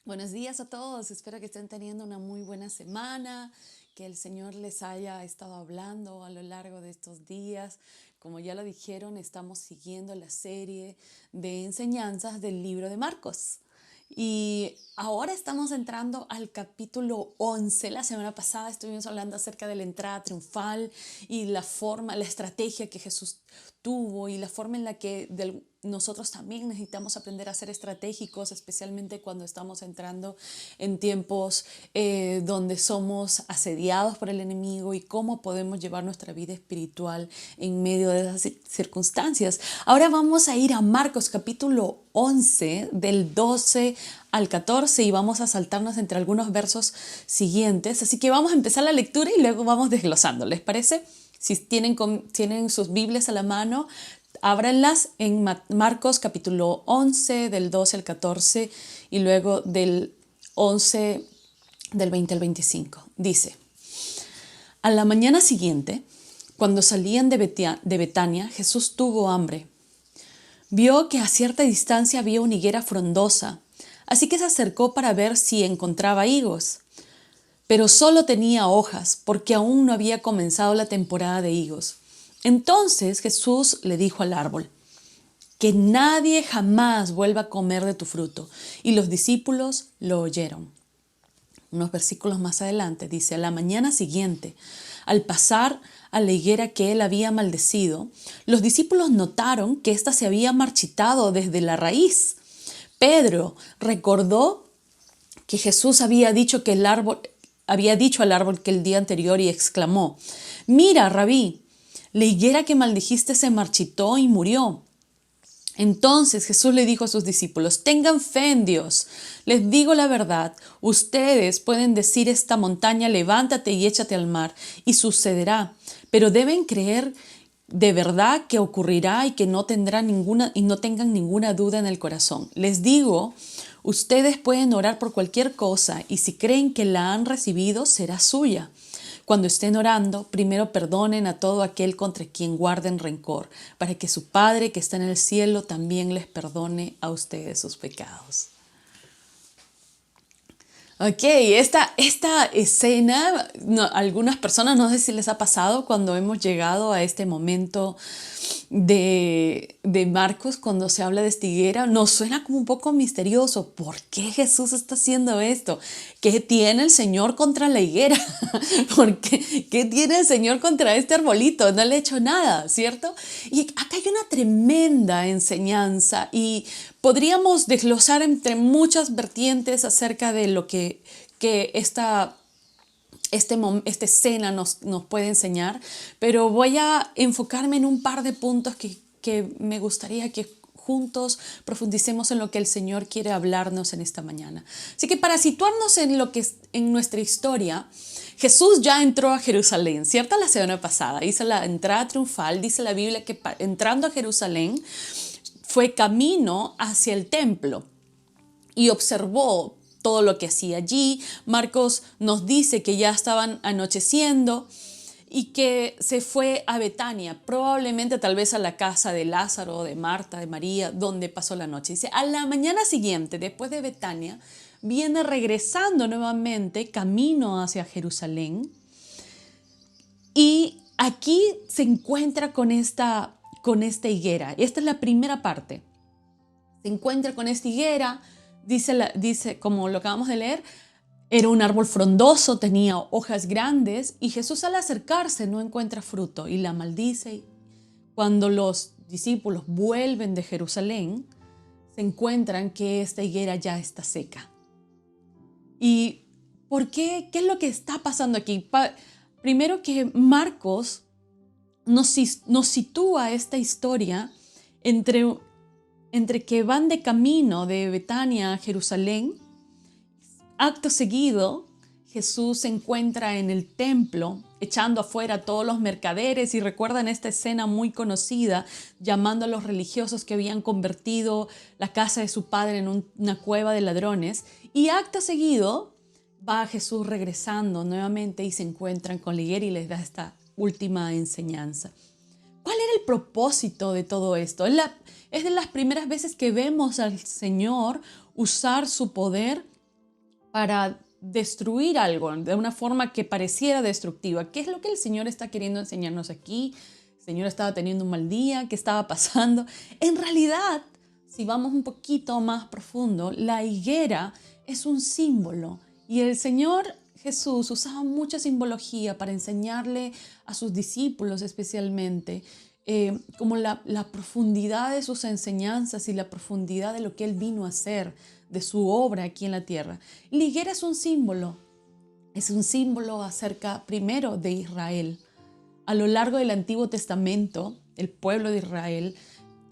Buenos días a todos, espero que estén teniendo una muy buena semana, que el Señor les haya estado hablando a lo largo de estos días. Como ya lo dijeron, estamos siguiendo la serie de enseñanzas del libro de Marcos. Y ahora estamos entrando al capítulo 11. La semana pasada estuvimos hablando acerca de la entrada triunfal y la forma, la estrategia que Jesús tuvo y la forma en la que nosotros también necesitamos aprender a ser estratégicos, especialmente cuando estamos entrando en tiempos donde somos asediados por el enemigo y cómo podemos llevar nuestra vida espiritual en medio de esas circunstancias. Ahora vamos a ir a Marcos capítulo 11 del 12 al 14 y vamos a saltarnos entre algunos versos siguientes. Así que vamos a empezar la lectura y luego vamos desglosando, ¿les parece? Si tienen sus Biblias a la mano, ábranlas en Marcos capítulo 11 del 12 al 14 y luego del 11 del 20 al 25. Dice: a la mañana siguiente, cuando salían de Betania, Jesús tuvo hambre. Vio que a cierta distancia había una higuera frondosa, así que se acercó para ver si encontraba higos. Pero solo tenía hojas, porque aún no había comenzado la temporada de higos. Entonces Jesús le dijo al árbol: que nadie jamás vuelva a comer de tu fruto. Y los discípulos lo oyeron. Unos versículos más adelante dice: a la mañana siguiente, al pasar a la higuera que él había maldecido, los discípulos notaron que ésta se había marchitado desde la raíz. Pedro recordó que Jesús había dicho al árbol que el día anterior y exclamó: mira, Rabí, la higuera que maldijiste se marchitó y murió. Entonces Jesús le dijo a sus discípulos: tengan fe en Dios. Les digo la verdad, ustedes pueden decir a esta montaña: levántate y échate al mar, y sucederá. Pero deben creer de verdad que ocurrirá y que no tengan ninguna duda en el corazón. Les digo, ustedes pueden orar por cualquier cosa y si creen que la han recibido, será suya. Cuando estén orando, primero perdonen a todo aquel contra quien guarden rencor, para que su Padre que está en el cielo también les perdone a ustedes sus pecados. Ok, esta escena, algunas personas, no sé si les ha pasado cuando hemos llegado a este momento de Marcos, cuando se habla de esta higuera, nos suena como un poco misterioso. ¿Por qué Jesús está haciendo esto? ¿Qué tiene el Señor contra la higuera? ¿Qué tiene el Señor contra este arbolito? No le ha hecho nada, ¿cierto? Y acá hay una tremenda enseñanza y podríamos desglosar entre muchas vertientes acerca de lo que esta escena nos puede enseñar, pero voy a enfocarme en un par de puntos que me gustaría que juntos profundicemos en lo que el Señor quiere hablarnos en esta mañana. Así que para situarnos en nuestra historia, Jesús ya entró a Jerusalén, ¿cierto? La semana pasada hizo la entrada triunfal. Dice la Biblia que entrando a Jerusalén fue camino hacia el templo y observó todo lo que hacía allí. Marcos nos dice que ya estaban anocheciendo y que se fue a Betania, probablemente tal vez a la casa de Lázaro, de Marta, de María, donde pasó la noche. Dice, a la mañana siguiente, después de Betania, viene regresando nuevamente camino hacia Jerusalén y aquí se encuentra con esta higuera. Esta es la primera parte. Se encuentra con esta higuera. Dice, como lo acabamos de leer, era un árbol frondoso, tenía hojas grandes y Jesús al acercarse no encuentra fruto y la maldice. Cuando los discípulos vuelven de Jerusalén, se encuentran que esta higuera ya está seca. ¿Y por qué? ¿Qué es lo que está pasando aquí? Primero que Marcos nos sitúa esta historia entre que van de camino de Betania a Jerusalén. Acto seguido, Jesús se encuentra en el templo echando afuera a todos los mercaderes y recuerdan esta escena muy conocida, llamando a los religiosos que habían convertido la casa de su padre en una cueva de ladrones. Y acto seguido va Jesús regresando nuevamente y se encuentran con la higuera y les da esta última enseñanza. ¿Cuál era el propósito de todo esto? Es de las primeras veces que vemos al Señor usar su poder para destruir algo de una forma que pareciera destructiva. ¿Qué es lo que el Señor está queriendo enseñarnos aquí? El Señor estaba teniendo un mal día, ¿qué estaba pasando? En realidad, si vamos un poquito más profundo, la higuera es un símbolo y el Señor Jesús usaba mucha simbología para enseñarle a sus discípulos especialmente como la profundidad de sus enseñanzas y la profundidad de lo que Él vino a hacer, de su obra aquí en la tierra. Y la higuera es un símbolo acerca primero de Israel. A lo largo del Antiguo Testamento, el pueblo de Israel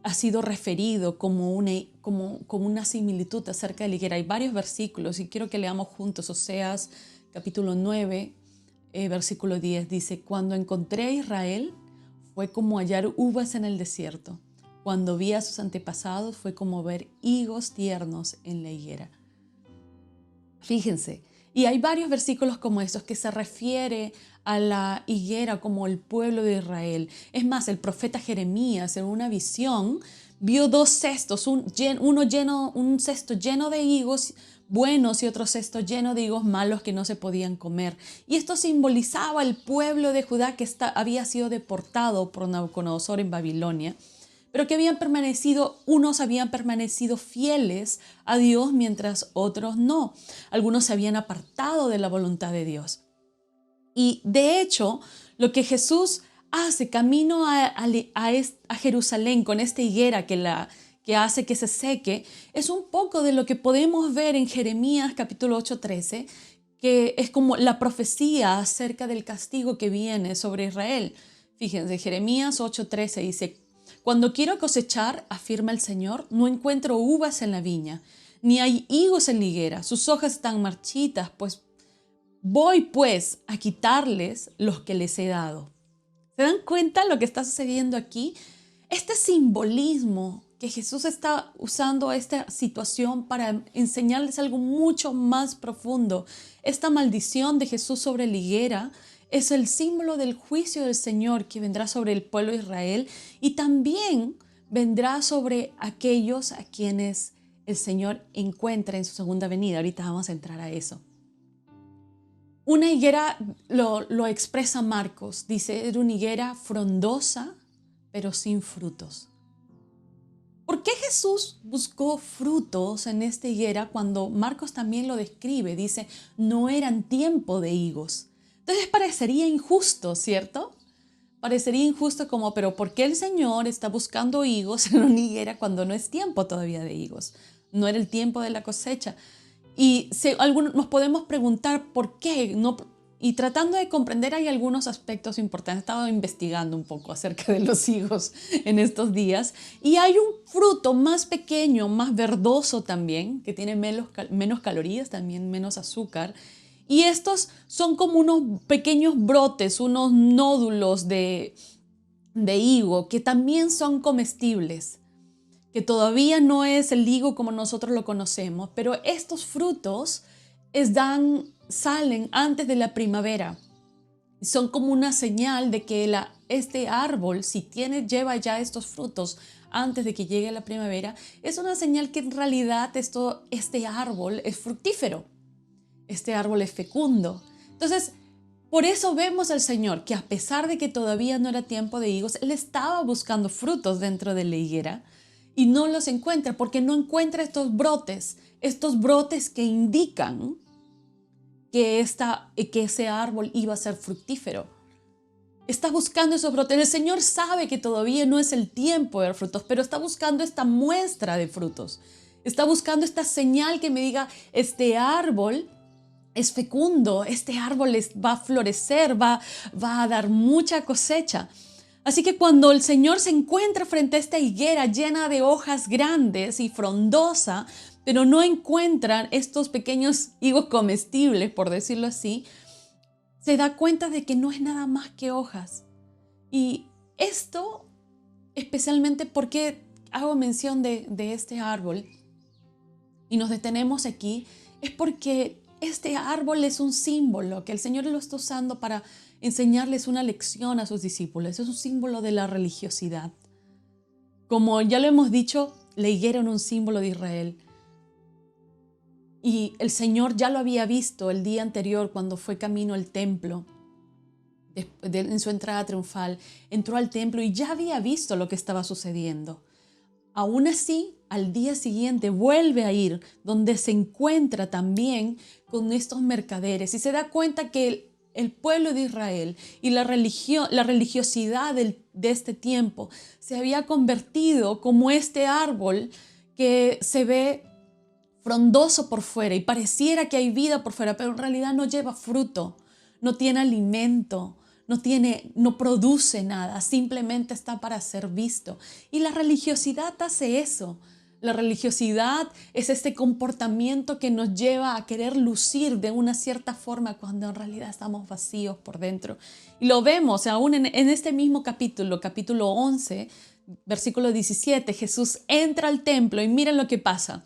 ha sido referido como una similitud acerca de la higuera. Hay varios versículos y quiero que leamos juntos. Oseas capítulo 9, versículo 10 dice: Cuando encontré a Israel, fue como hallar uvas en el desierto. Cuando vi a sus antepasados, fue como ver higos tiernos en la higuera. Fíjense, y hay varios versículos como estos que se refiere a la higuera como el pueblo de Israel. Es más, el profeta Jeremías en una visión vio dos cestos, un cesto lleno de higos buenos y otro cesto lleno de higos malos que no se podían comer. Y esto simbolizaba el pueblo de Judá que había sido deportado por Nabucodonosor en Babilonia, pero que unos habían permanecido fieles a Dios mientras otros no. Algunos se habían apartado de la voluntad de Dios. Y de hecho, lo que Jesús hace camino a Jerusalén con esta higuera que hace que se seque, es un poco de lo que podemos ver en Jeremías capítulo 8:13, que es como la profecía acerca del castigo que viene sobre Israel. Fíjense, Jeremías 8:13 dice: Cuando quiero cosechar, afirma el Señor, no encuentro uvas en la viña, ni hay higos en la higuera. Sus hojas están marchitas, voy pues a quitarles los que les he dado. ¿Se dan cuenta lo que está sucediendo aquí? Este simbolismo que Jesús está usando esta situación para enseñarles algo mucho más profundo. Esta maldición de Jesús sobre la higuera es el símbolo del juicio del Señor que vendrá sobre el pueblo de Israel y también vendrá sobre aquellos a quienes el Señor encuentra en su segunda venida. Ahorita vamos a entrar a eso. Una higuera lo expresa Marcos, dice, era una higuera frondosa, pero sin frutos. ¿Por qué Jesús buscó frutos en esta higuera cuando Marcos también lo describe? Dice, no eran tiempo de higos. Entonces parecería injusto, ¿cierto? Parecería injusto como, pero ¿por qué el Señor está buscando higos en una higuera cuando no es tiempo todavía de higos? No era el tiempo de la cosecha. Y nos podemos preguntar por qué. Y tratando de comprender hay algunos aspectos importantes. He estado investigando un poco acerca de los higos en estos días. Y hay un fruto más pequeño, más verdoso también, que tiene menos calorías, también menos azúcar. Y estos son como unos pequeños brotes, unos nódulos de higo que también son comestibles, que todavía no es el higo como nosotros lo conocemos, pero estos frutos salen antes de la primavera. Son como una señal de que este árbol, si lleva ya estos frutos antes de que llegue la primavera, es una señal que en realidad este árbol es fructífero, este árbol es fecundo. Entonces, por eso vemos al Señor que a pesar de que todavía no era tiempo de higos, Él estaba buscando frutos dentro de la higuera y no los encuentra porque no encuentra estos brotes que indican que ese árbol iba a ser fructífero. Está buscando esos brotes. El Señor sabe que todavía no es el tiempo de dar frutos, pero está buscando esta muestra de frutos. Está buscando esta señal que me diga, este árbol es fecundo, este árbol va a florecer, va a dar mucha cosecha. Así que cuando el Señor se encuentra frente a esta higuera llena de hojas grandes y frondosa, pero no encuentran estos pequeños higos comestibles, por decirlo así, se da cuenta de que no es nada más que hojas. Y esto, especialmente porque hago mención de este árbol y nos detenemos aquí, es porque este árbol es un símbolo que el Señor lo está usando para enseñarles una lección a sus discípulos. Es un símbolo de la religiosidad. Como ya lo hemos dicho, la higuera era un símbolo de Israel. Y el Señor ya lo había visto el día anterior cuando fue camino al templo. En su entrada triunfal, entró al templo y ya había visto lo que estaba sucediendo. Aún así, al día siguiente vuelve a ir donde se encuentra también con estos mercaderes y se da cuenta que el pueblo de Israel y la religiosidad de este tiempo se había convertido como este árbol que se ve frondoso por fuera y pareciera que hay vida por fuera, pero en realidad no lleva fruto, no tiene alimento, no produce nada, simplemente está para ser visto. Y la religiosidad hace eso. La religiosidad es este comportamiento que nos lleva a querer lucir de una cierta forma cuando en realidad estamos vacíos por dentro. Y lo vemos aún en este mismo capítulo 11, versículo 17, Jesús entra al templo y miren lo que pasa.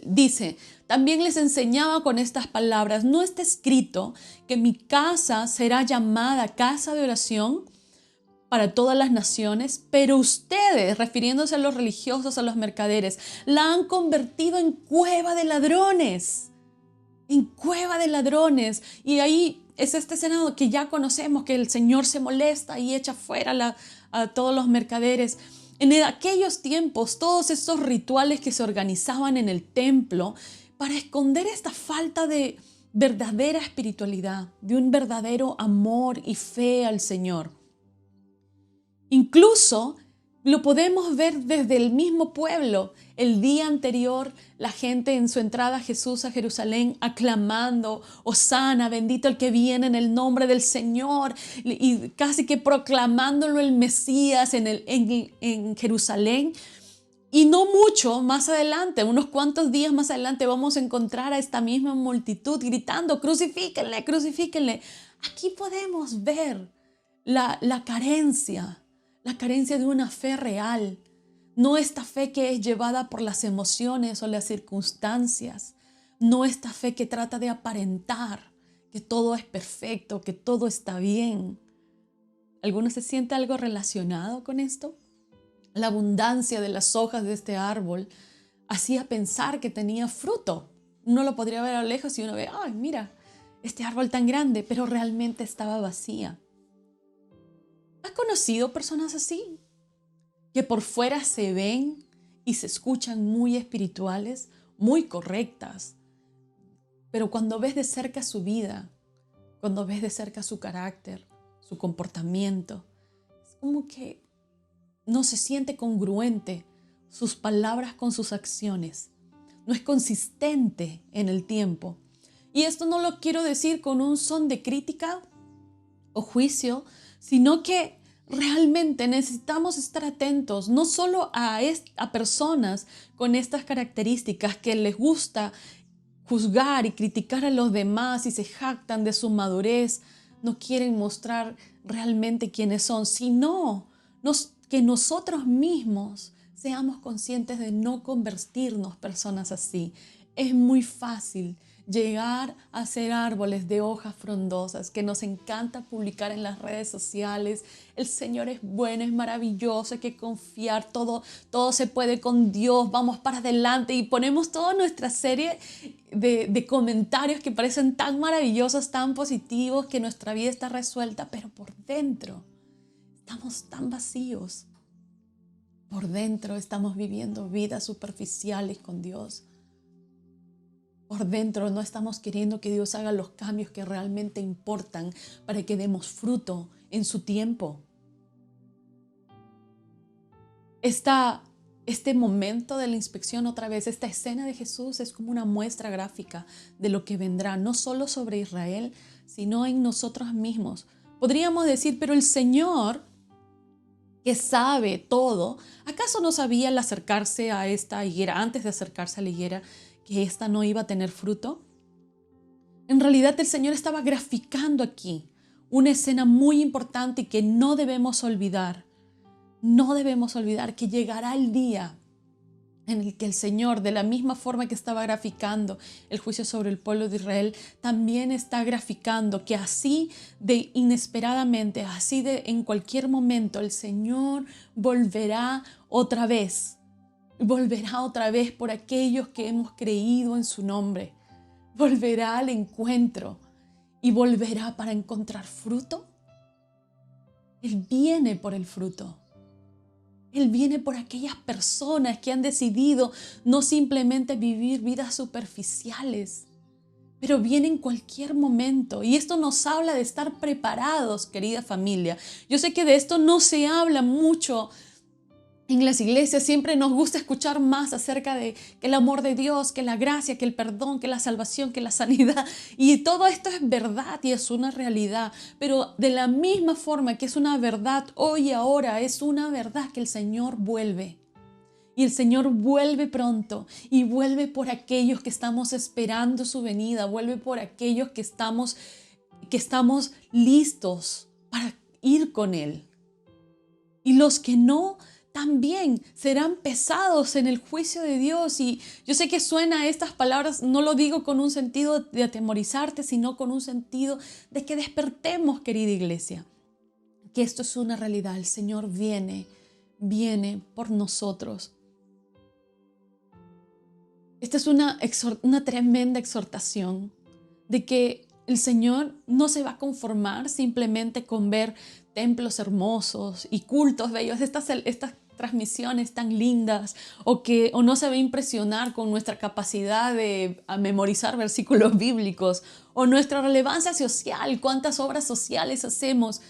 Dice, también les enseñaba con estas palabras, ¿no está escrito que mi casa será llamada casa de oración para todas las naciones? Pero ustedes, refiriéndose a los religiosos, a los mercaderes, la han convertido en cueva de ladrones. En cueva de ladrones. Y ahí es esta escena que ya conocemos, que el Señor se molesta y echa fuera a todos los mercaderes. En aquellos tiempos, todos estos rituales que se organizaban en el templo para esconder esta falta de verdadera espiritualidad, de un verdadero amor y fe al Señor. Incluso lo podemos ver desde el mismo pueblo. El día anterior, la gente en su entrada a Jesús a Jerusalén aclamando, Hosana, bendito el que viene en el nombre del Señor, y casi que proclamándolo el Mesías en Jerusalén. Y no mucho más adelante, unos cuantos días más adelante, vamos a encontrar a esta misma multitud gritando, crucifíquenle, crucifíquenle. Aquí podemos ver la carencia de una fe real, no esta fe que es llevada por las emociones o las circunstancias, no esta fe que trata de aparentar que todo es perfecto, que todo está bien. ¿Alguno se siente algo relacionado con esto? La abundancia de las hojas de este árbol hacía pensar que tenía fruto. Uno lo podría ver a lo lejos y uno ve, ¡ay, mira, este árbol tan grande! Pero realmente estaba vacía. ¿Has conocido personas así? Que por fuera se ven y se escuchan muy espirituales, muy correctas, pero cuando ves de cerca su vida, cuando ves de cerca su carácter, su comportamiento, es como que no se siente congruente sus palabras con sus acciones. No es consistente en el tiempo. Y esto no lo quiero decir con un son de crítica o juicio, sino que realmente necesitamos estar atentos no solo a personas con estas características que les gusta juzgar y criticar a los demás y se jactan de su madurez, no quieren mostrar realmente quiénes son, sino que nosotros mismos seamos conscientes de no convertirnos personas así. Es muy fácil llegar a ser árboles de hojas frondosas que nos encanta publicar en las redes sociales. El Señor es bueno, es maravilloso, hay que confiar, todo se puede con Dios, vamos para adelante y ponemos toda nuestra serie de comentarios que parecen tan maravillosos, tan positivos, que nuestra vida está resuelta, pero por dentro estamos tan vacíos. Por dentro estamos viviendo vidas superficiales con Dios. Por dentro no estamos queriendo que Dios haga los cambios que realmente importan para que demos fruto en su tiempo. Este momento de la inspección, otra vez, esta escena de Jesús es como una muestra gráfica de lo que vendrá, no solo sobre Israel, sino en nosotros mismos. Podríamos decir, pero el Señor, que sabe todo, ¿acaso no sabía al acercarse a esta higuera, antes de acercarse a la higuera, que esta no iba a tener fruto? En realidad el Señor estaba graficando aquí una escena muy importante y que no debemos olvidar. No debemos olvidar que llegará el día en el que el Señor, de la misma forma que estaba graficando el juicio sobre el pueblo de Israel, también está graficando que así de inesperadamente, en cualquier momento, el Señor volverá otra vez Volverá otra vez por aquellos que hemos creído en su nombre. Volverá al encuentro y volverá para encontrar fruto. Él viene por el fruto. Él viene por aquellas personas que han decidido no simplemente vivir vidas superficiales, pero viene en cualquier momento. Y esto nos habla de estar preparados, querida familia. Yo sé que de esto no se habla mucho en las iglesias. Siempre nos gusta escuchar más acerca de que el amor de Dios, que la gracia, que el perdón, que la salvación, que la sanidad. Y todo esto es verdad y es una realidad. Pero de la misma forma que es una verdad hoy y ahora, es una verdad que el Señor vuelve. Y el Señor vuelve pronto y vuelve por aquellos que estamos esperando su venida. Vuelve por aquellos que estamos listos para ir con Él. Y los que no, también serán pesados en el juicio de Dios. Y yo sé que suena estas palabras, no lo digo con un sentido de atemorizarte, sino con un sentido de que despertemos, querida iglesia, que esto es una realidad. El Señor viene por nosotros. Esta es una tremenda exhortación de que el Señor no se va a conformar simplemente con ver templos hermosos y cultos bellos, estas transmisiones tan lindas, o no se va a impresionar con nuestra capacidad de memorizar versículos bíblicos o nuestra relevancia social, cuántas obras sociales hacemos.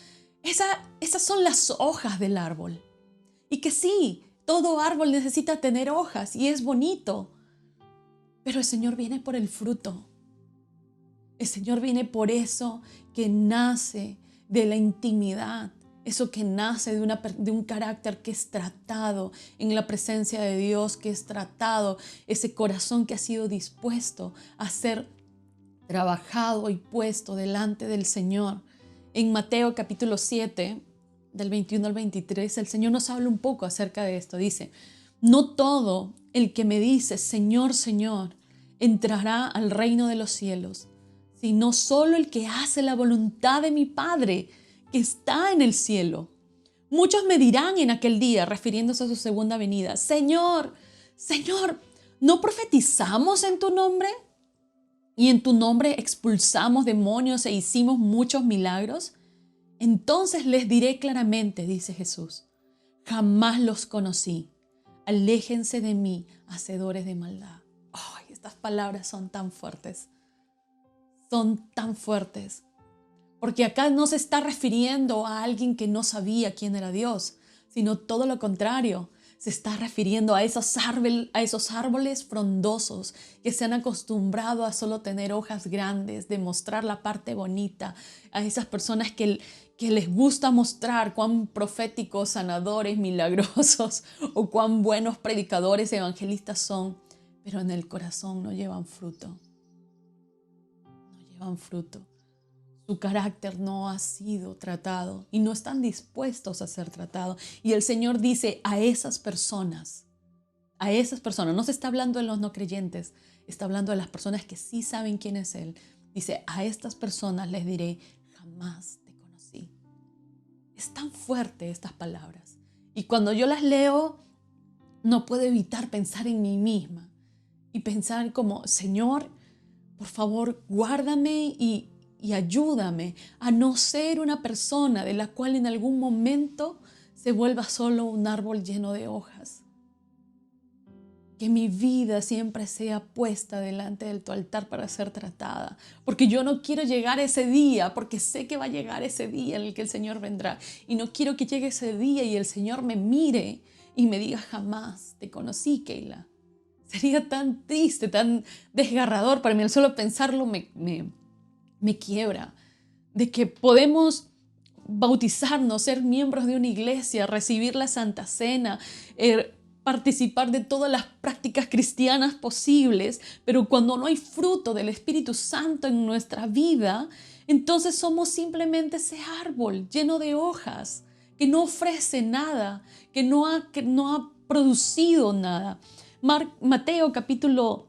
Esas son las hojas del árbol. Y que sí, todo árbol necesita tener hojas y es bonito, pero el Señor viene por el fruto. El Señor viene por eso que nace de la intimidad, eso que nace de un carácter que es tratado en la presencia de Dios, que es tratado, ese corazón que ha sido dispuesto a ser trabajado y puesto delante del Señor. En Mateo capítulo 7, del 21 al 23, el Señor nos habla un poco acerca de esto. Dice: no todo el que me dice Señor, Señor, entrará al reino de los cielos, sino solo el que hace la voluntad de mi Padre que está en el cielo. Muchos me dirán en aquel día, refiriéndose a su segunda venida: Señor, Señor, ¿no profetizamos en tu nombre? ¿Y en tu nombre expulsamos demonios e hicimos muchos milagros? Entonces les diré claramente, dice Jesús: jamás los conocí. Aléjense de mí, hacedores de maldad. Ay, estas palabras son tan fuertes. Son tan fuertes. Porque acá no se está refiriendo a alguien que no sabía quién era Dios, sino todo lo contrario. Se está refiriendo a esos árboles frondosos que se han acostumbrado a solo tener hojas grandes, de mostrar la parte bonita, a esas personas que les gusta mostrar cuán proféticos, sanadores, milagrosos o cuán buenos predicadores, evangelistas son, pero en el corazón no llevan fruto. No llevan fruto. Su carácter no ha sido tratado y no están dispuestos a ser tratados. Y el Señor dice a esas personas, no se está hablando de los no creyentes, está hablando de las personas que sí saben quién es Él. Dice: a estas personas les diré, jamás te conocí. Es tan fuerte estas palabras. Y cuando yo las leo, no puedo evitar pensar en mí misma y pensar como: Señor, por favor, guárdame y ayúdame a no ser una persona de la cual en algún momento se vuelva solo un árbol lleno de hojas. Que mi vida siempre sea puesta delante de tu altar para ser tratada. Porque yo no quiero llegar a ese día, porque sé que va a llegar ese día en el que el Señor vendrá. Y no quiero que llegue ese día y el Señor me mire y me diga: jamás te conocí, Keila. Sería tan triste, tan desgarrador para mí. El solo pensarlo me quiebra, de que podemos bautizarnos, ser miembros de una iglesia, recibir la Santa Cena, participar de todas las prácticas cristianas posibles, pero cuando no hay fruto del Espíritu Santo en nuestra vida, entonces somos simplemente ese árbol lleno de hojas, que no ofrece nada, que no ha producido nada. Mateo capítulo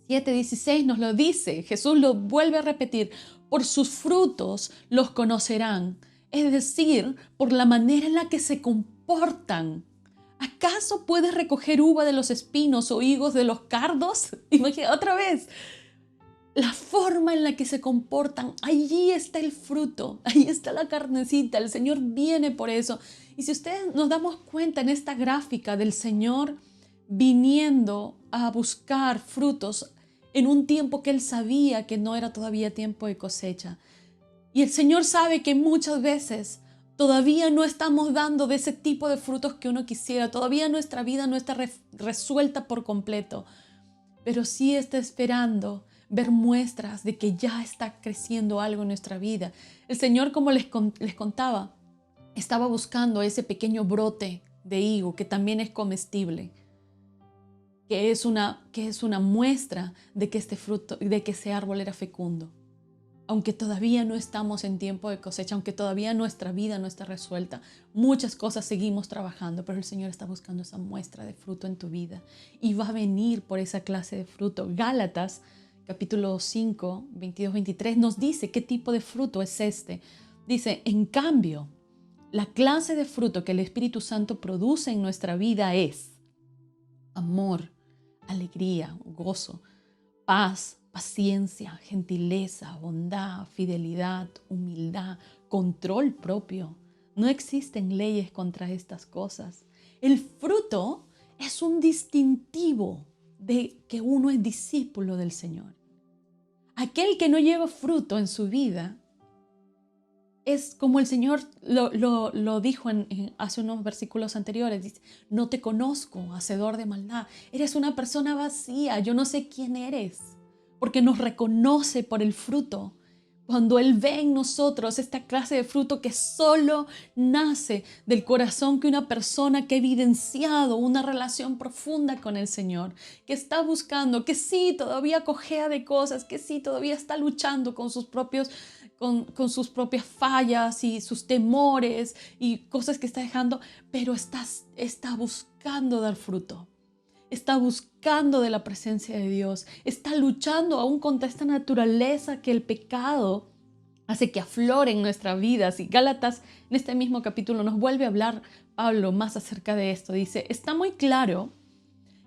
7:16 nos lo dice. Jesús lo vuelve a repetir: por sus frutos los conocerán. Es decir, por la manera en la que se comportan. ¿Acaso puedes recoger uva de los espinos o higos de los cardos? Imagina, otra vez, la forma en la que se comportan, allí está el fruto, ahí está la carnecita, el Señor viene por eso. Y si ustedes nos damos cuenta en esta gráfica del Señor viniendo a buscar frutos en un tiempo que Él sabía que no era todavía tiempo de cosecha. Y el Señor sabe que muchas veces todavía no estamos dando de ese tipo de frutos que uno quisiera, todavía nuestra vida no está resuelta por completo, pero sí está esperando ver muestras de que ya está creciendo algo en nuestra vida. El Señor, como les contaba, estaba buscando ese pequeño brote de higo que también es comestible, que es una muestra de que este fruto, de que ese árbol era fecundo. Aunque todavía no estamos en tiempo de cosecha, aunque todavía nuestra vida no está resuelta, muchas cosas seguimos trabajando, pero el Señor está buscando esa muestra de fruto en tu vida y va a venir por esa clase de fruto. Gálatas capítulo 5, 22-23 nos dice qué tipo de fruto es este. Dice, en cambio, la clase de fruto que el Espíritu Santo produce en nuestra vida es amor, alegría, gozo, paz, paciencia, gentileza, bondad, fidelidad, humildad, control propio. No existen leyes contra estas cosas. El fruto es un distintivo de que uno es discípulo del Señor. Aquel que no lleva fruto en su vida es como el Señor lo dijo hace unos versículos anteriores. Dice, no te conozco, hacedor de maldad. Eres una persona vacía, yo no sé quién eres. Porque nos reconoce por el fruto. Cuando Él ve en nosotros esta clase de fruto que solo nace del corazón que una persona que ha evidenciado una relación profunda con el Señor, que está buscando, que sí, todavía cojea de cosas, que sí, todavía está luchando con sus propias fallas y sus temores y cosas que está dejando, pero está buscando dar fruto. Está buscando de la presencia de Dios, está luchando aún contra esta naturaleza que el pecado hace que aflore en nuestras vidas. Y Gálatas, en este mismo capítulo, nos vuelve a hablar Pablo más acerca de esto. Dice, está muy claro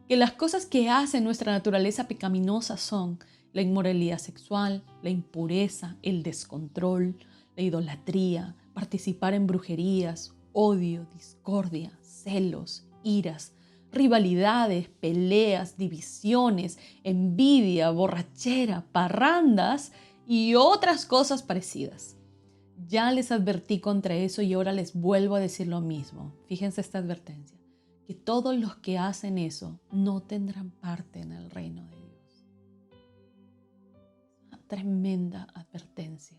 que las cosas que hace nuestra naturaleza pecaminosa son la inmoralidad sexual, la impureza, el descontrol, la idolatría, participar en brujerías, odio, discordia, celos, iras, rivalidades, peleas, divisiones, envidia, borrachera, parrandas y otras cosas parecidas. Ya les advertí contra eso y ahora les vuelvo a decir lo mismo. Fíjense esta advertencia, que todos los que hacen eso no tendrán parte en el reino de Dios. Una tremenda advertencia.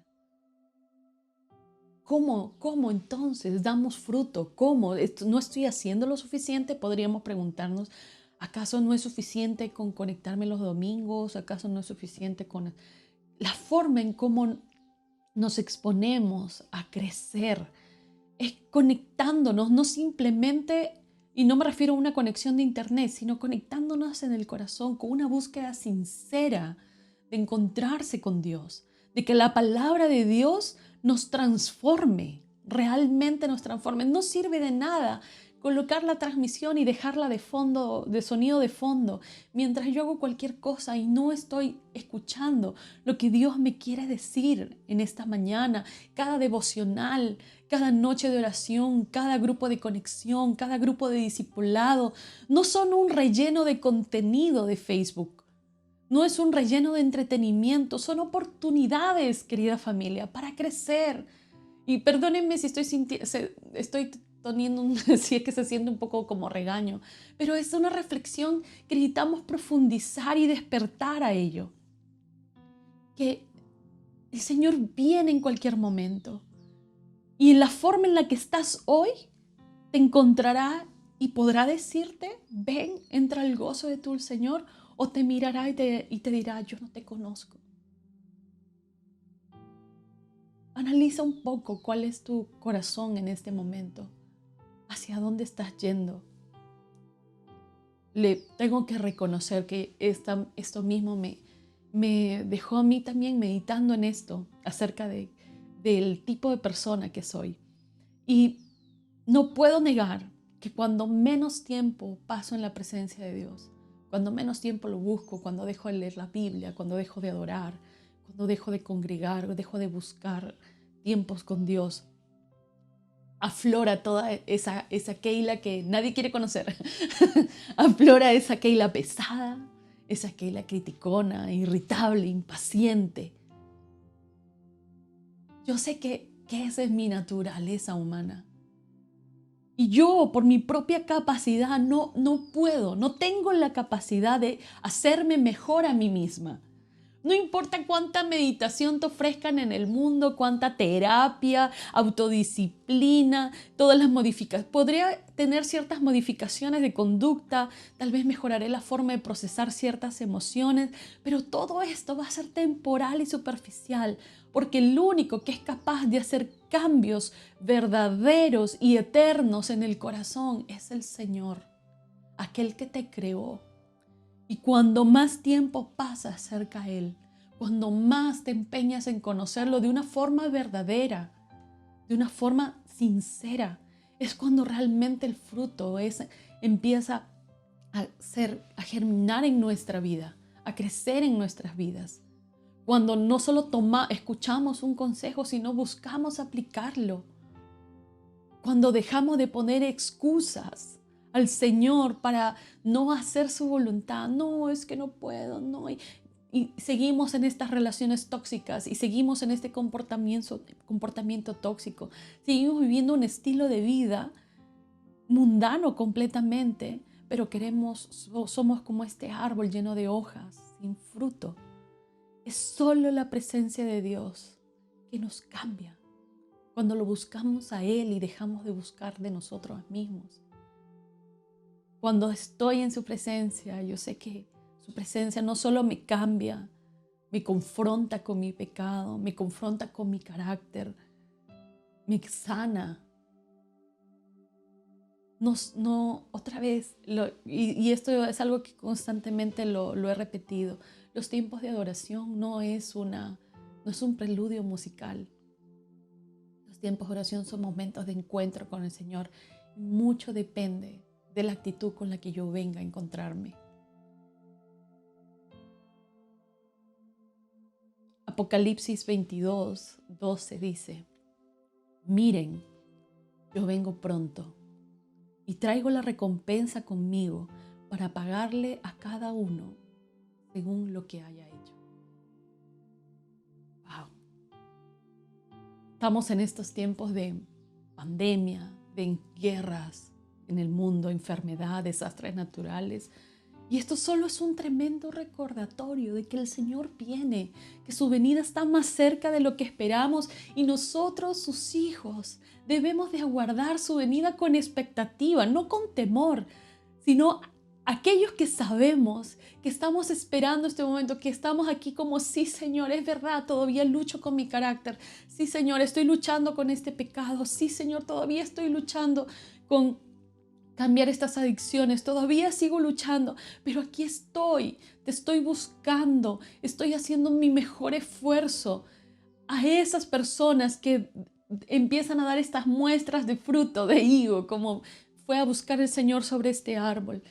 ¿Cómo entonces damos fruto? ¿Cómo? ¿No estoy haciendo lo suficiente? Podríamos preguntarnos, ¿acaso no es suficiente con conectarme los domingos? ¿Acaso no es suficiente con la forma en cómo nos exponemos a crecer? Es conectándonos, no simplemente, y no me refiero a una conexión de internet, sino conectándonos en el corazón con una búsqueda sincera de encontrarse con Dios, de que la palabra de Dios nos transforme, realmente nos transforme. No sirve de nada colocar la transmisión y dejarla de fondo, de sonido de fondo, mientras yo hago cualquier cosa y no estoy escuchando lo que Dios me quiere decir en esta mañana. Cada devocional, cada noche de oración, cada grupo de conexión, cada grupo de discipulado, no son un relleno de contenido de Facebook. No es un relleno de entretenimiento, son oportunidades, querida familia, para crecer. Y perdónenme si estoy teniendo si es que se siente un poco como regaño, pero es una reflexión que necesitamos profundizar y despertar a ello. Que el Señor viene en cualquier momento y en la forma en la que estás hoy te encontrará y podrá decirte, ven, entra al gozo de tu Señor, o te mirará y te dirá, yo no te conozco. Analiza un poco cuál es tu corazón en este momento. ¿Hacia dónde estás yendo? Le tengo que reconocer que esto mismo me dejó a mí también meditando en esto, acerca del tipo de persona que soy. Y no puedo negar que cuando menos tiempo paso en la presencia de Dios, cuando menos tiempo lo busco, cuando dejo de leer la Biblia, cuando dejo de adorar, cuando dejo de congregar, dejo de buscar tiempos con Dios, aflora toda esa Keila que nadie quiere conocer. Aflora esa Keila pesada, esa Keila criticona, irritable, impaciente. Yo sé que esa es mi naturaleza humana. Y yo, por mi propia capacidad, no puedo, no tengo la capacidad de hacerme mejor a mí misma. No importa cuánta meditación te ofrezcan en el mundo, cuánta terapia, autodisciplina, todas las modificaciones. Podría tener ciertas modificaciones de conducta, tal vez mejoraré la forma de procesar ciertas emociones, pero todo esto va a ser temporal y superficial, porque el único que es capaz de hacer cambios verdaderos y eternos en el corazón es el Señor, aquel que te creó. Y cuando más tiempo pasas cerca a Él, cuando más te empeñas en conocerlo de una forma verdadera, de una forma sincera, es cuando realmente el fruto empieza a germinar en nuestra vida, a crecer en nuestras vidas. Cuando no solo escuchamos un consejo, sino buscamos aplicarlo. Cuando dejamos de poner excusas al Señor para no hacer su voluntad. No, es que no puedo, no. Y seguimos en estas relaciones tóxicas y seguimos en este comportamiento tóxico. Seguimos viviendo un estilo de vida mundano completamente, pero somos como este árbol lleno de hojas, sin fruto. Es solo la presencia de Dios que nos cambia cuando lo buscamos a Él y dejamos de buscar de nosotros mismos. Cuando estoy en su presencia, yo sé que su presencia no solo me cambia, me confronta con mi pecado, me confronta con mi carácter, me sana. Otra vez, y esto es algo que constantemente lo he repetido, los tiempos de adoración no es un preludio musical. Los tiempos de oración son momentos de encuentro con el Señor. Mucho depende de la actitud con la que yo venga a encontrarme. Apocalipsis 22:12 dice: miren, yo vengo pronto y traigo la recompensa conmigo para pagarle a cada uno según lo que haya hecho. Wow. Estamos en estos tiempos de pandemia, de guerras en el mundo, enfermedad, desastres naturales. Y esto solo es un tremendo recordatorio de que el Señor viene, que su venida está más cerca de lo que esperamos y nosotros, sus hijos, debemos de aguardar su venida con expectativa, no con temor, sino aquellos que sabemos que estamos esperando este momento, que estamos aquí como: sí, Señor, es verdad, todavía lucho con mi carácter. Sí, Señor, estoy luchando con este pecado. Sí, Señor, todavía estoy luchando con cambiar estas adicciones. Todavía sigo luchando, pero aquí estoy. Te estoy buscando. Estoy haciendo mi mejor esfuerzo. A esas personas que empiezan a dar estas muestras de fruto, de higo, como fue a buscar el Señor sobre este árbol.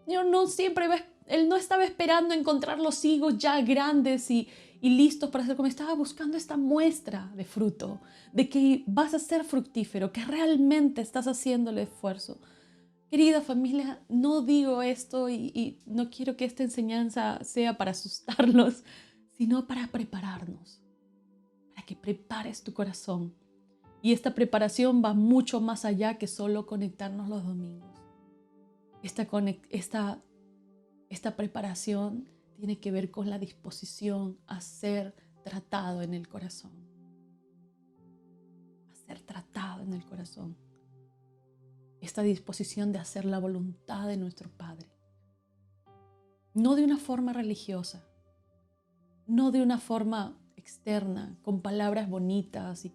Él no estaba esperando encontrar los higos ya grandes y listos para hacer como estaba buscando esta muestra de fruto, de que vas a ser fructífero, que realmente estás haciendo el esfuerzo. Querida familia, no digo esto y no quiero que esta enseñanza sea para asustarlos, sino para prepararnos, para que prepares tu corazón. Y esta preparación va mucho más allá que solo conectarnos los domingos. Esta preparación tiene que ver con la disposición a ser tratado en el corazón. A ser tratado en el corazón. Esta disposición de hacer la voluntad de nuestro Padre. No de una forma religiosa, no de una forma externa, con palabras bonitas y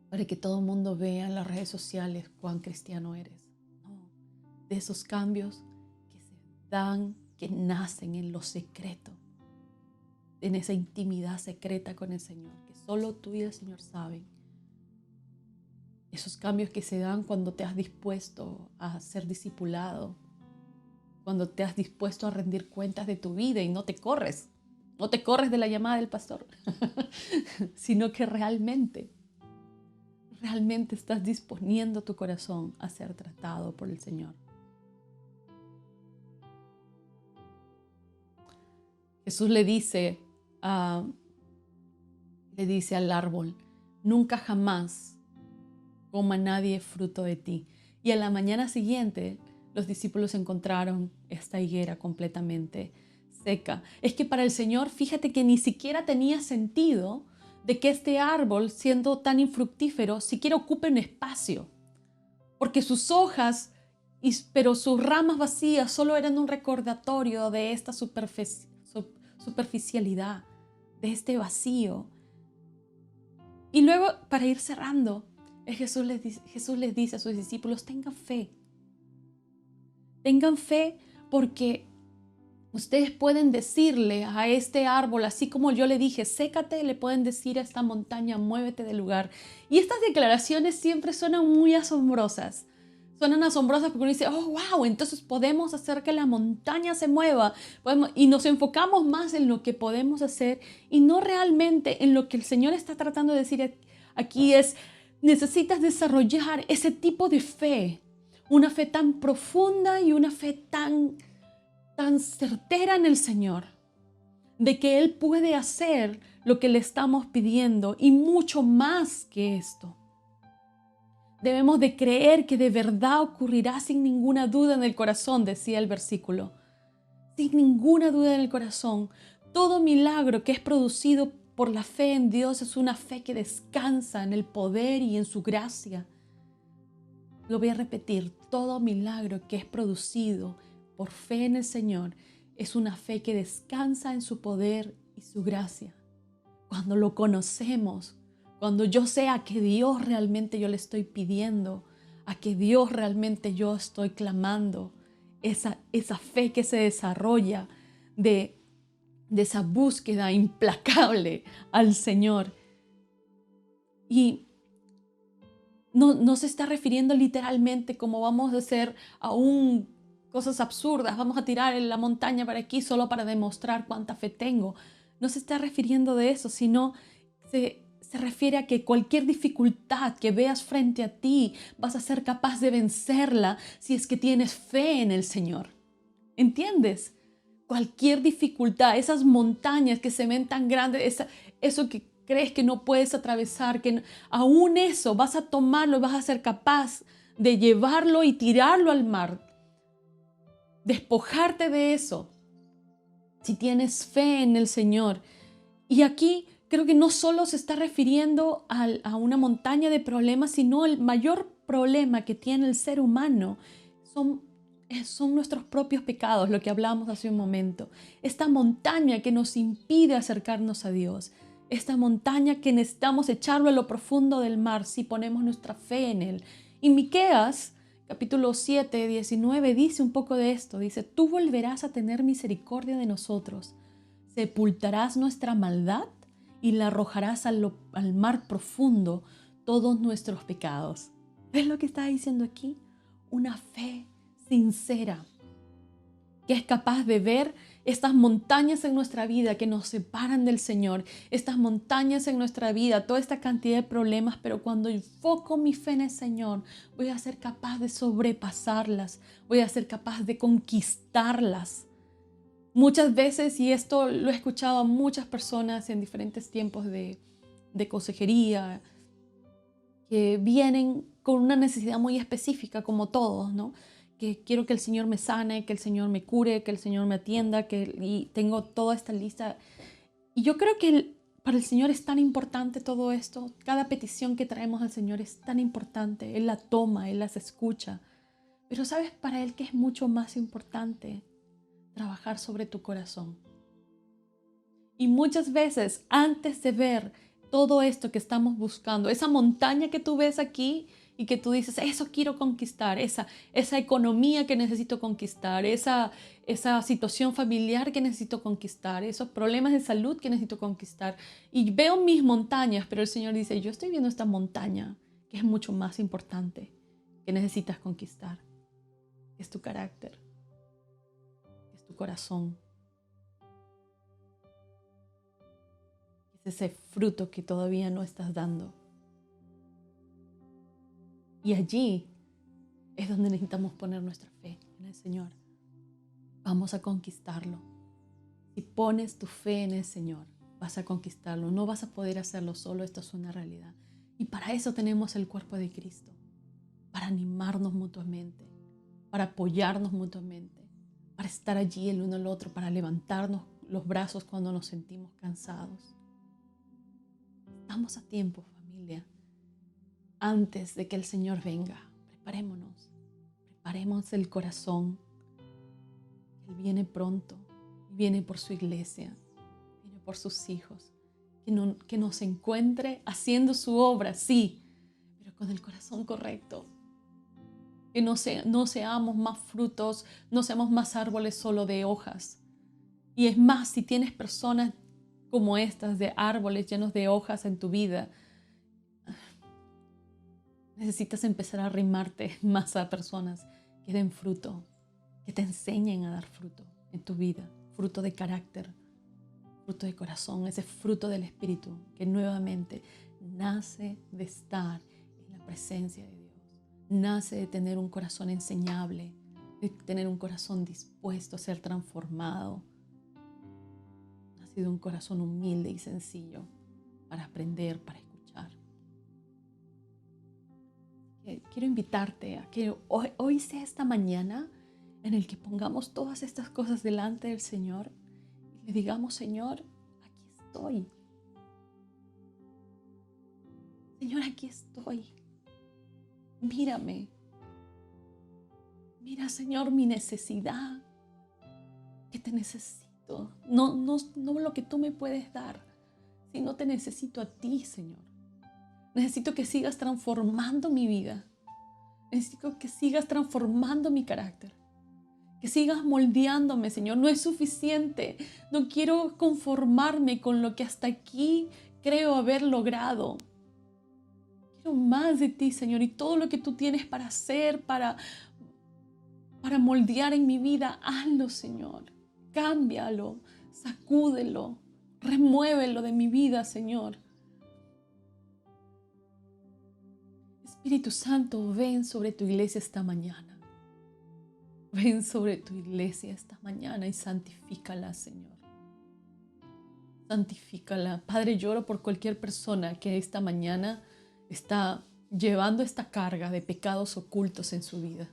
para que todo el mundo vea en las redes sociales cuán cristiano eres. No, de esos cambios que se dan, que nacen en lo secreto, en esa intimidad secreta con el Señor, que solo tú y el Señor saben. Esos cambios que se dan cuando te has dispuesto a ser discipulado, cuando te has dispuesto a rendir cuentas de tu vida y no te corres. No te corres de la llamada del pastor, sino que realmente estás disponiendo tu corazón a ser tratado por el Señor. Jesús le dice al árbol, nunca jamás coma nadie fruto de ti. Y a la mañana siguiente, los discípulos encontraron esta higuera completamente seca. Es que para el Señor, fíjate que ni siquiera tenía sentido de que este árbol, siendo tan infructífero, siquiera ocupe un espacio. Porque sus hojas, pero sus ramas vacías solo eran un recordatorio de esta superficialidad, de este vacío. Y luego, para ir cerrando, Jesús les dice a sus discípulos, tengan fe. Tengan fe porque ustedes pueden decirle a este árbol, así como yo le dije, sécate, le pueden decir a esta montaña, muévete del lugar. Y estas declaraciones siempre suenan muy asombrosas. Suenan asombrosas porque uno dice, oh, wow, entonces podemos hacer que la montaña se mueva. Y nos enfocamos más en lo que podemos hacer y no realmente en lo que el Señor está tratando de decir aquí es, necesitas desarrollar ese tipo de fe. Una fe tan profunda y una fe tan certera en el Señor, de que Él puede hacer lo que le estamos pidiendo y mucho más que esto. Debemos de creer que de verdad ocurrirá sin ninguna duda en el corazón, decía el versículo. Sin ninguna duda en el corazón. Todo milagro que es producido por la fe en Dios es una fe que descansa en el poder y en su gracia. Lo voy a repetir, todo milagro que es producido por fe en el Señor es una fe que descansa en su poder y su gracia. Cuando lo conocemos, cuando yo sé a que Dios realmente yo le estoy pidiendo, a que Dios realmente yo estoy clamando, esa fe que se desarrolla de esa búsqueda implacable al Señor. Y no se está refiriendo literalmente como vamos a hacer aún cosas absurdas, vamos a tirar en la montaña para aquí solo para demostrar cuánta fe tengo. No se está refiriendo de eso, sino se refiere a que cualquier dificultad que veas frente a ti vas a ser capaz de vencerla si es que tienes fe en el Señor. ¿Entiendes? Cualquier dificultad, esas montañas que se ven tan grandes, eso que crees que no puedes atravesar, que aún eso vas a tomarlo y vas a ser capaz de llevarlo y tirarlo al mar. Despojarte de eso si tienes fe en el Señor. Y aquí creo que no solo se está refiriendo a una montaña de problemas, sino el mayor problema que tiene el ser humano son nuestros propios pecados, lo que hablábamos hace un momento. Esta montaña que nos impide acercarnos a Dios. Esta montaña que necesitamos echarlo a lo profundo del mar si ponemos nuestra fe en Él. Y Miqueas, capítulo 7, 19, dice un poco de esto. Dice, tú volverás a tener misericordia de nosotros. Sepultarás nuestra maldad y la arrojarás al mar profundo todos nuestros pecados. ¿Ves lo que está diciendo aquí? Una fe sincera que es capaz de ver estas montañas en nuestra vida que nos separan del Señor, estas montañas en nuestra vida, toda esta cantidad de problemas, pero cuando enfoco mi fe en el Señor, voy a ser capaz de sobrepasarlas, voy a ser capaz de conquistarlas. Muchas veces, y esto lo he escuchado a muchas personas en diferentes tiempos de consejería, que vienen con una necesidad muy específica, como todos, ¿no? Que quiero que el Señor me sane, que el Señor me cure, que el Señor me atienda, y tengo toda esta lista. Y yo creo que para el Señor es tan importante todo esto. Cada petición que traemos al Señor es tan importante. Él la toma, Él las escucha. Pero ¿sabes para Él que es mucho más importante? Trabajar sobre tu corazón. Y muchas veces, antes de ver todo esto que estamos buscando, esa montaña que tú ves aquí y que tú dices, eso quiero conquistar, esa economía que necesito conquistar, esa situación familiar que necesito conquistar, esos problemas de salud que necesito conquistar. Y veo mis montañas, pero el Señor dice, yo estoy viendo esta montaña que es mucho más importante, que necesitas conquistar. Es tu carácter, es tu corazón. Es ese fruto que todavía no estás dando. Y allí es donde necesitamos poner nuestra fe en el Señor. Vamos a conquistarlo. Si pones tu fe en el Señor, vas a conquistarlo. No vas a poder hacerlo solo, esto es una realidad. Y para eso tenemos el cuerpo de Cristo, para animarnos mutuamente, para apoyarnos mutuamente, para estar allí el uno al otro, para levantarnos los brazos cuando nos sentimos cansados. Estamos a tiempo, familia. Antes de que el Señor venga, preparemos el corazón. Él viene pronto, viene por su iglesia, viene por sus hijos, que nos encuentre haciendo su obra, sí, pero con el corazón correcto. Que no seamos más frutos, no seamos más árboles solo de hojas. Y es más, si tienes personas como estas, de árboles llenos de hojas en tu vida, necesitas empezar a arrimarte más a personas que den fruto, que te enseñen a dar fruto en tu vida, fruto de carácter, fruto de corazón, ese fruto del Espíritu que nuevamente nace de estar en la presencia de Dios, nace de tener un corazón enseñable, de tener un corazón dispuesto a ser transformado, nace de un corazón humilde y sencillo para aprender, para escuchar. Quiero invitarte a que hoy sea esta mañana en el que pongamos todas estas cosas delante del Señor y le digamos: Señor, aquí estoy. Señor, aquí estoy. Mírame. Mira, Señor, mi necesidad, que te necesito. No lo que tú me puedes dar, sino te necesito a ti, Señor. Necesito que sigas transformando mi vida. Necesito que sigas transformando mi carácter. Que sigas moldeándome, Señor. No es suficiente. No quiero conformarme con lo que hasta aquí creo haber logrado. Quiero más de ti, Señor. Y todo lo que tú tienes para hacer, para moldear en mi vida, hazlo, Señor. Cámbialo, sacúdelo, remuévelo de mi vida, Señor. Espíritu Santo, ven sobre tu iglesia esta mañana. Ven sobre tu iglesia esta mañana y santifícala, Señor. Santifícala. Padre, lloro por cualquier persona que esta mañana está llevando esta carga de pecados ocultos en su vida.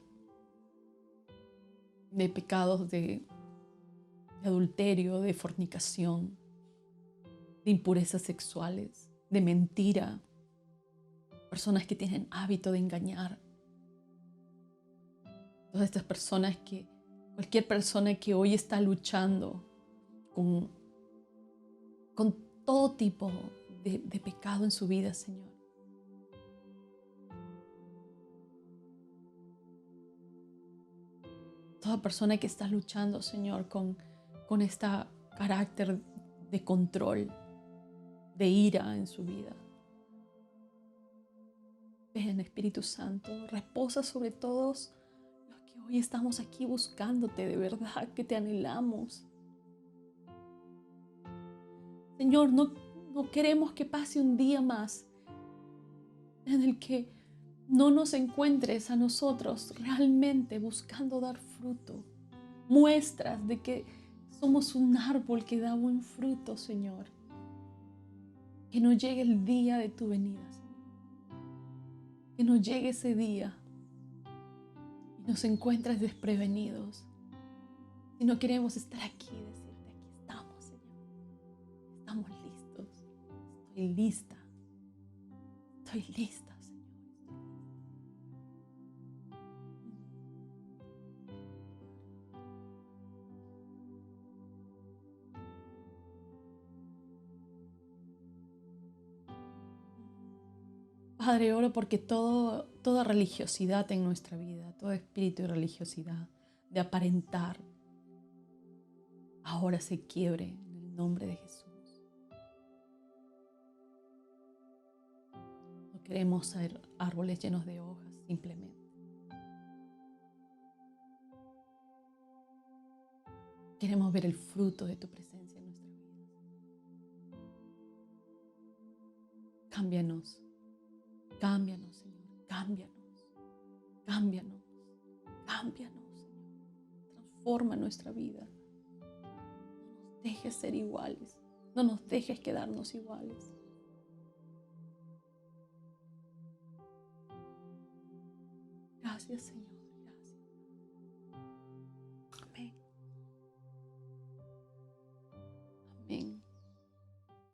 De pecados de adulterio, de fornicación, de impurezas sexuales, de mentira. Personas que tienen hábito de engañar. Todas estas personas cualquier persona que hoy está luchando con todo tipo de pecado en su vida, Señor. Toda persona que está luchando, Señor, con este carácter de control, de ira en su vida. Ven, Espíritu Santo, reposa sobre todos los que hoy estamos aquí buscándote, de verdad que te anhelamos. Señor, no queremos que pase un día más en el que no nos encuentres a nosotros realmente buscando dar fruto. Muestras de que somos un árbol que da buen fruto, Señor. Que no llegue el día de tu venida, Señor. Que no llegue ese día y nos encuentres desprevenidos. Si no queremos estar aquí y decirte: aquí estamos, Señor. Estamos listos. Estoy lista. Estoy lista, Señor. Padre, oro porque toda religiosidad en nuestra vida, todo espíritu de religiosidad, de aparentar, ahora se quiebre en el nombre de Jesús. No queremos ser árboles llenos de hojas simplemente. Queremos ver el fruto de tu presencia en nuestra vida. Cámbianos, cámbianos, Señor, cámbianos, cámbianos, cámbianos, Señor. Transforma nuestra vida. No nos dejes ser iguales, no nos dejes quedarnos iguales. Gracias, Señor.